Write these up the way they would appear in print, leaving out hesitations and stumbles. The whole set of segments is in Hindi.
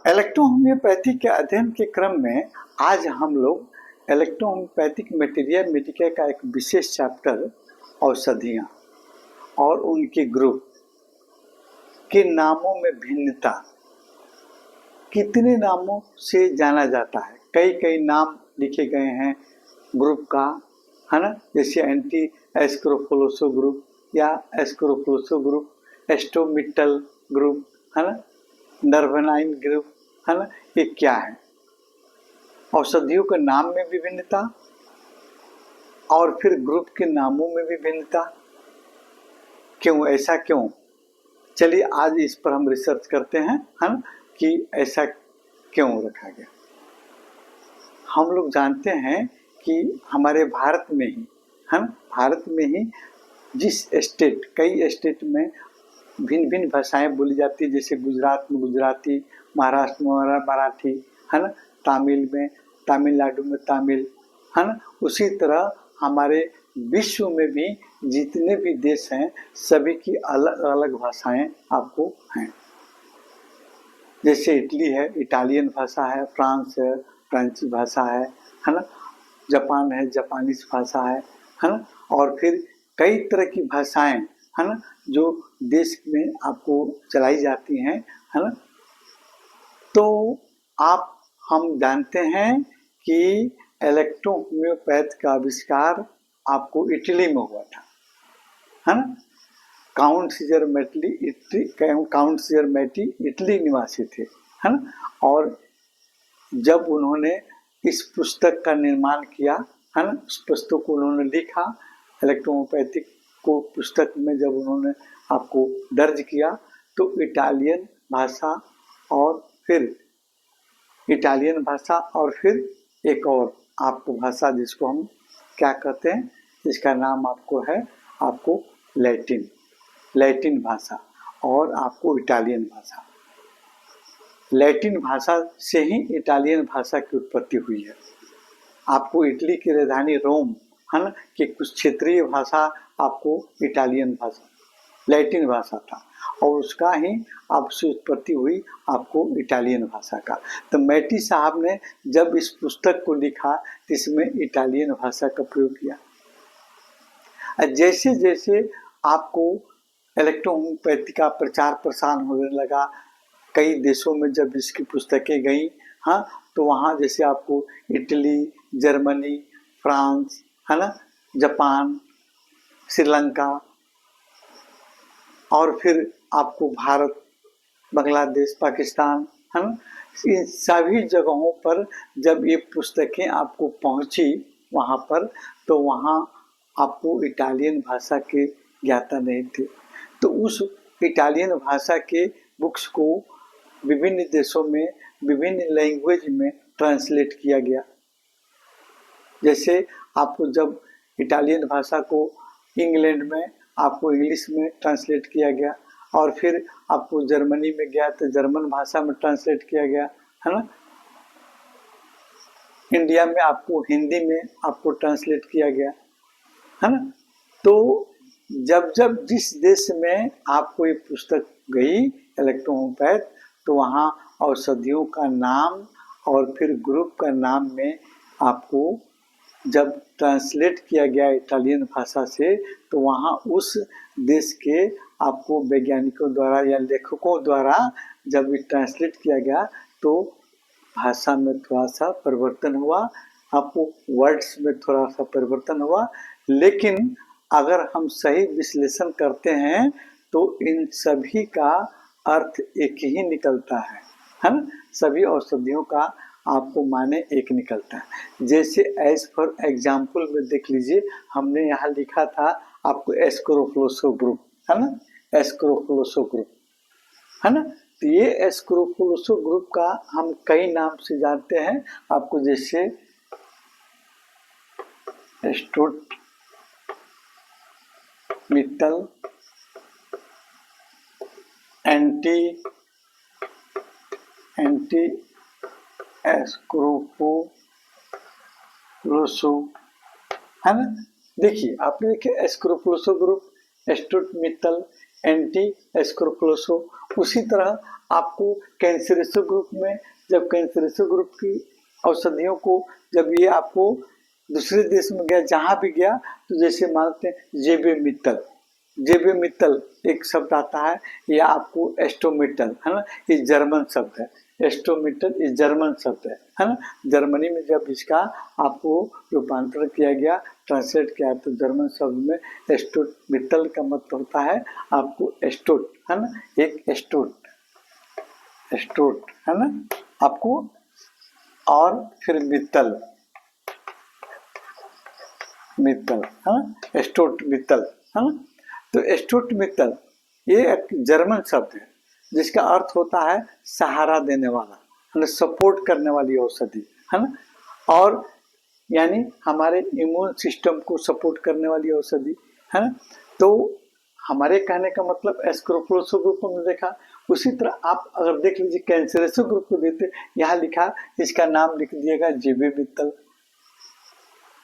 इलेक्ट्रोहोम्योपैथी के अध्ययन के क्रम में आज हम लोग इलेक्ट्रोहोम्योपैथिक मटेरिया मेडिका का एक विशेष चैप्टर औषधियाँ और उनके ग्रुप के नामों में भिन्नता, कितने नामों से जाना जाता है। कई कई नाम लिखे गए हैं ग्रुप का, है ना, जैसे एंटी एस्क्रोफोलोसो ग्रुप या एस्क्रोफोलोसो ग्रुप, एस्टोमिटल ग्रुप, है ना, नर्वनाइन ग्रुप, है ना। ये क्या है? औषधियों के नाम में भी भिन्नता और फिर ग्रुप के नामों में भी भिन्नता। क्यों, ऐसा क्यों? चलिए आज इस पर हम रिसर्च करते हैं, है ना, कि ऐसा क्यों रखा गया। हम लोग जानते हैं कि हमारे भारत में ही, है ना, भारत में ही जिस स्टेट, कई स्टेट में भिन्न भिन्न भाषाएं बोली जाती है, जैसे गुजरात में गुजराती, महाराष्ट्र में मराठी, है ना, तमिल में, तमिलनाडु में तमिल, है ना। उसी तरह हमारे विश्व में भी जितने भी देश हैं सभी की अलग अलग भाषाएं आपको हैं। जैसे इटली है, इटालियन भाषा है, फ्रांस है, फ्रेंची भाषा है ना, जापान है, जापानीज भाषा है ना, और फिर कई तरह की भाषाएं, है ना, जो देश में आपको चलाई जाती हैं, है ना। तो हम जानते हैं कि इलेक्ट्रोहोम्योपैथ का आविष्कार आपको इटली में हुआ था, है ना। काउंट सीजर मैटी इटली निवासी थे, है ना। और जब उन्होंने इस पुस्तक का निर्माण किया, है ना, उस पुस्तक को उन्होंने लिखा, इलेक्ट्रोहोम्योपैथिक को पुस्तक में जब उन्होंने आपको दर्ज किया तो इटालियन भाषा और फिर एक और आपको भाषा जिसको हम क्या कहते हैं, जिसका नाम आपको है आपको लैटिन भाषा और आपको इटालियन भाषा। लैटिन भाषा से ही इटालियन भाषा की उत्पत्ति हुई है। आपको इटली की राजधानी रोम, है ना, कि कुछ क्षेत्रीय भाषा आपको इटालियन भाषा, लैटिन भाषा था, और उसका ही आपसे उत्पत्ति हुई आपको इटालियन भाषा का। तो मैटी साहब ने जब इस पुस्तक को लिखा तो इसमें इटालियन भाषा का प्रयोग किया। जैसे जैसे आपको इलेक्ट्रोहोम्योपैथी का प्रचार प्रसार होने लगा, कई देशों में जब इसकी पुस्तकें गई, हाँ, तो वहाँ जैसे आपको इटली, जर्मनी, फ्रांस, है ना, जापान, श्रीलंका, और फिर आपको भारत, बांग्लादेश, पाकिस्तान, है ना, इन सभी जगहों पर जब ये पुस्तकें आपको पहुंची वहाँ पर, तो वहाँ आपको इटालियन भाषा के ज्ञाता नहीं थे। तो उस इटालियन भाषा के बुक्स को विभिन्न देशों में विभिन्न लैंग्वेज में ट्रांसलेट किया गया। जैसे आपको जब इटालियन भाषा को इंग्लैंड में आपको इंग्लिश में ट्रांसलेट किया गया, और फिर आपको जर्मनी में गया तो जर्मन भाषा में ट्रांसलेट किया गया, है ना। इंडिया में आपको हिंदी में आपको ट्रांसलेट किया गया, है ना। तो जब जब जिस देश में आपको ये पुस्तक गई इलेक्ट्रोहोम्योपैथ, तो वहाँ औषधियों का नाम और फिर ग्रुप का नाम में आपको जब ट्रांसलेट किया गया इटालियन भाषा से, तो वहाँ उस देश के आपको वैज्ञानिकों द्वारा या लेखकों द्वारा जब ये ट्रांसलेट किया गया तो भाषा में थोड़ा सा परिवर्तन हुआ, आपको वर्ड्स में थोड़ा सा परिवर्तन हुआ, लेकिन अगर हम सही विश्लेषण करते हैं तो इन सभी का अर्थ एक ही निकलता है ना। सभी औषधियों का आपको माने एक निकलता है। जैसे एज फॉर एग्जाम्पल में देख लीजिए, हमने यहाँ लिखा था आपको एस्क्रोफोलोसो ग्रुप, है ना, एस्क्रोफोलोसो ग्रुप, है ना। तो ये एस्क्रोफोलोसो ग्रुप का हम कई नाम से जानते हैं आपको, जैसे एस्टोमिटल, एंटी एस्क्रोफोलोसो, है ना। देखिए आपने देखे एस्क्रोफोलोसो ग्रुप, एस्टोमिटल, एंटी एस्क्रोफोलोसो, उसी तरह आपको कैंसरेसो ग्रुप में, जब कैंसरेसो ग्रुप की औषधियों को जब ये आपको दूसरे देश में गया, जहां भी गया, तो जैसे मानते हैं जेबे मित्तल, जेबे मित्तल एक शब्द आता है, या आपको एस्टोमिटल, है ना, ये जर्मन शब्द है। एस्टोमिटल ये जर्मन शब्द है ना। जर्मनी में जब इसका आपको रूपांतरण किया गया, ट्रांसलेट किया, तो जर्मन शब्द में एस्टोमिटल का मतलब होता है आपको एस्टोट, है ना, एक एस्टोट, एस्टोट, है ना आपको, और फिर मित्तल, मित्तल, है ना, एस्टोट मित्तल, है ना। तो एस्टोट मित्तल ये एक जर्मन शब्द है जिसका अर्थ होता है सहारा देने वाला, है ना, सपोर्ट करने वाली औषधि, है ना, और यानी हमारे इम्यून सिस्टम को सपोर्ट करने वाली औषधि, है ना। तो हमारे कहने का मतलब एस्क्रोफलोसो ग्रुप में देखा, उसी तरह आप अगर देख लीजिए कैंसरेसो ग्रुप को देते, यहाँ लिखा, इसका नाम लिख दिएगा जेबे मित्तल,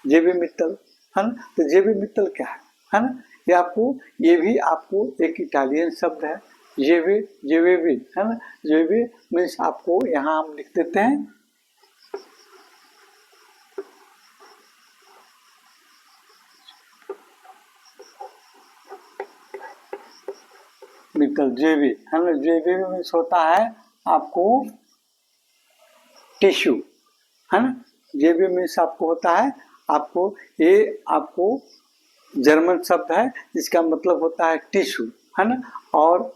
जेबे मित्तल, है ना। तो जेबे मित्तल क्या है ना, ये आपको, ये भी आपको एक इटालियन शब्द है, जेबे, जेबेबी, है ना, जेबे मीन्स आपको यहाँ हम लिख देते हैं मित्तल, जेबी, है ना, जेबी मीन्स होता है आपको टिश्यू, है ना, जेबी मीन्स आपको होता है आपको, ये आपको जर्मन शब्द है जिसका मतलब होता है टिश्यू, है ना, और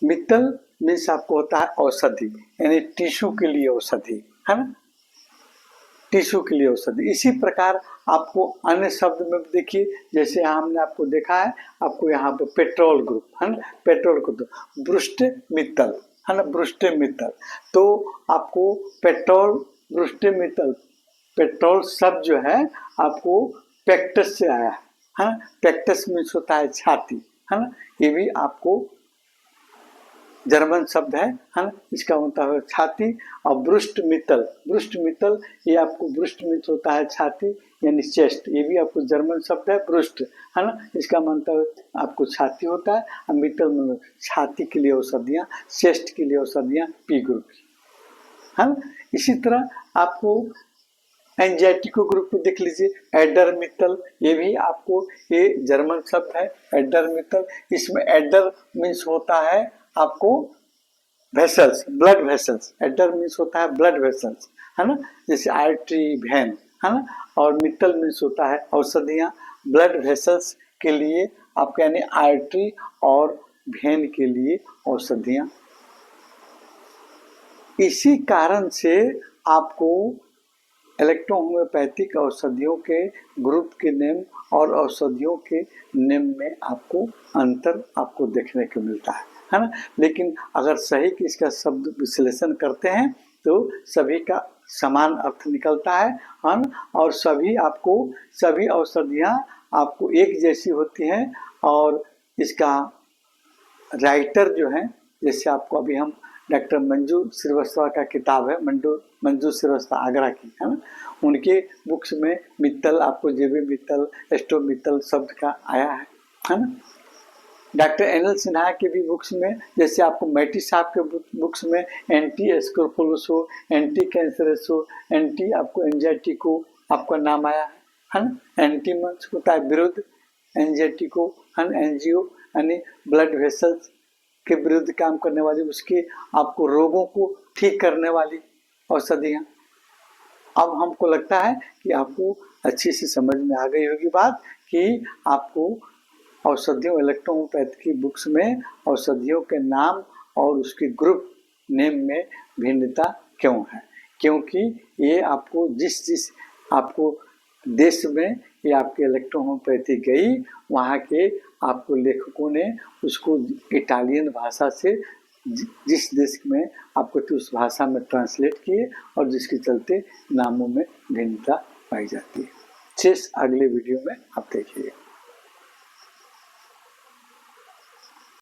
मित्तल मीन्स आपको होता है औषधि, यानी टिश्यू के लिए औषधि, है ना, टिश्यू के लिए औषधि। इसी प्रकार आपको अन्य शब्द में देखिए, जैसे हमने आपको देखा है, आपको यहाँ पे पेट्रोल ग्रुप, है ना, पेट्रोल ग्रुप, ब्रुस्ट मित्तल, है ना, ब्रुस्ट मित्तल। तो आपको पेट्रोल, ब्रुस्ट मित्तल, पेट्रोल शब्द जो है आपको पेक्टस से आया है ना, पेक्टस मीन्स होता है छाती, है ना, ये भी आपको जर्मन शब्द है ना, इसका होता है छाती। और ब्रुस्ट मित्तल, ब्रुस्ट मित्तल ये आपको, ब्रुस्ट मीन्स होता है छाती यानी चेस्ट, ये भी आपको जर्मन शब्द है ब्रुस्ट, है ना, इसका मतलब आपको छाती होता है, और मित्तल मतलब छाती के लिए औषधियाँ, चेस्ट के लिए औषधियाँ, पी ग्रुप की, है ना। इसी तरह आपको एंजाइटी को ग्रुप को देख लीजिए, एडर मित्तल, ये भी आपको, ये जर्मन शब्द है एडर मित्तल। इसमें एडर मीन्स होता है आपको vessels, blood vessels, adder means होता है ब्लड वेसल्स, है ना, जैसे आर्टरी, वेन, है ना, और मित्तल मीन्स होता है औषधियाँ, ब्लड वेसल्स के लिए आपके, यानी आर्टरी और वेन के लिए औषधियाँ। इसी कारण से आपको इलेक्ट्रोहोम्योपैथिक औषधियों के ग्रुप के नेम और औषधियों के नेम में आपको अंतर आपको देखने को मिलता है ना। लेकिन अगर सही कि इसका शब्द विश्लेषण करते हैं तो सभी का समान अर्थ निकलता है ना, और सभी आपको, सभी औषधियाँ आपको एक जैसी होती हैं, और इसका राइटर जो है, जैसे आपको अभी हम डॉक्टर मंजू श्रीवास्तव का किताब है, मंजू श्रीवास्तव आगरा की, है ना, उनके बुक्स में मित्तल, आपको जेबी मित्तल, एस्टो मित्तल शब्द का आया है ना। डॉक्टर एनएल सिन्हा के भी बुक्स में, जैसे आपको मैटी साहब के बुक्स में एंटी एस्क्रोफोलोसो, एंटी कैंसरेसो, एंटी आपको एंजाइटी को आपका नाम आया है ना, एंटी मंस होता है विरुद्ध, एंजाइटी को, है ना, एनजीओ यानी ब्लड वेसल्स के विरुद्ध काम करने वाली, उसके आपको रोगों को ठीक करने वाली औषधियाँ। अब हमको लगता है कि आपको अच्छी से समझ में आ गई होगी बात, कि आपको औषधियों, इलेक्ट्रोहोम्योपैथी की बुक्स में औषधियों के नाम और उसके ग्रुप नेम में भिन्नता क्यों है, क्योंकि ये आपको जिस आपको देश में ये आपकी इलेक्ट्रोहोम्योपैथी गई, वहाँ के आपको लेखकों ने उसको इटालियन भाषा से जिस देश में आपको तो उस भाषा में ट्रांसलेट किए, और जिसके चलते नामों में भिन्नता पाई जाती है। शेष अगले वीडियो में आप देखिए।